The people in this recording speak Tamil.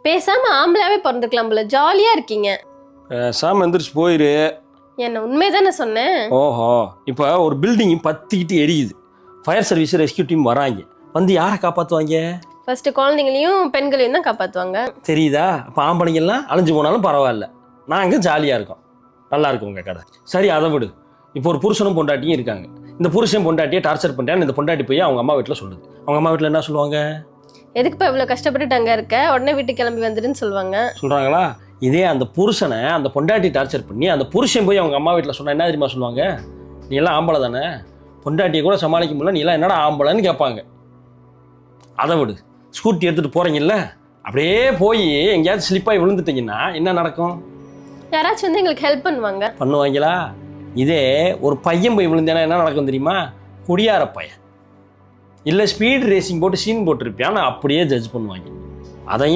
பேசாம ஆம்பளாவே பிறந்துக்கலாம் போல, ஜாலியா இருக்கீங்க. சாம எந்திரிச்சு போயிரு. என்ன உண்மைதானே சொன்னேன். ஓஹோ, இப்போ ஒரு பில்டிங் பத்திக்கிட்டு எரியுது. ஃபயர் சர்வீஸ் ரெஸ்கியூ டீம் வராங்க. வந்து யாரை காப்பாற்றுவாங்க? ஃபர்ஸ்ட் குழந்தைங்களையும் பெண்களையும் தான் காப்பாற்றுவாங்க. தெரியுதா? அப்போ ஆம்பளைங்கெல்லாம் அழிஞ்சு போனாலும் பரவாயில்ல, நாங்கள் ஜாலியாக இருக்கோம். நல்லா இருக்கும் உங்கள் கதை. சரி, அதை விடு. இப்போ ஒரு புருஷனும் பொண்டாட்டியும் இருக்காங்க. இந்த புருஷன் பொண்டாட்டியை டார்ச்சர் பண்ணுறான்னு இந்த பொண்டாட்டி போய் அவங்க அம்மா வீட்டில் சொல்லுது. அவங்க அம்மா வீட்டில் என்ன சொல்லுவாங்க? எதுக்குப்பா இவ்வளோ கஷ்டப்பட்டு அங்கே இருக்க, உடனே வீட்டுக்கு கிளம்பி வந்துடுன்னு சொல்லுவாங்க. சொல்கிறாங்களா? இதே அந்த புருஷனை அந்த பொண்டாட்டி டார்ச்சர் பண்ணி அந்த புருஷன் போய் அவங்க அம்மா வீட்டில் சொன்னால் என்ன தெரியுமா சொல்லுவாங்க? நீ எல்லாம் ஆம்பளை தானே, பொண்டாட்டியை கூட சமாளிக்க முடியல, நீ எல்லாம் என்னடா ஆம்பளைன்னு கேட்பாங்க. அதை விடு. ஸ்கூட்டி எடுத்துகிட்டு போகிறீங்கல்ல, அப்படியே போய் எங்கேயாவது ஸ்லிப்பாகி விழுந்துட்டீங்கன்னா என்ன நடக்கும்? யாராச்சும் வந்து எங்களுக்கு ஹெல்ப் பண்ணுவாங்களா? இதே ஒரு பையன் போய் விழுந்தேன்னா என்ன நடக்கும் தெரியுமா? குடியார பையன் இல்லை ஸ்பீட் ரேசிங் போட்டு சீன் போட்டிருப்பியான்னு அப்படியே ஜட்ஜ் பண்ணுவாங்க. அதையும்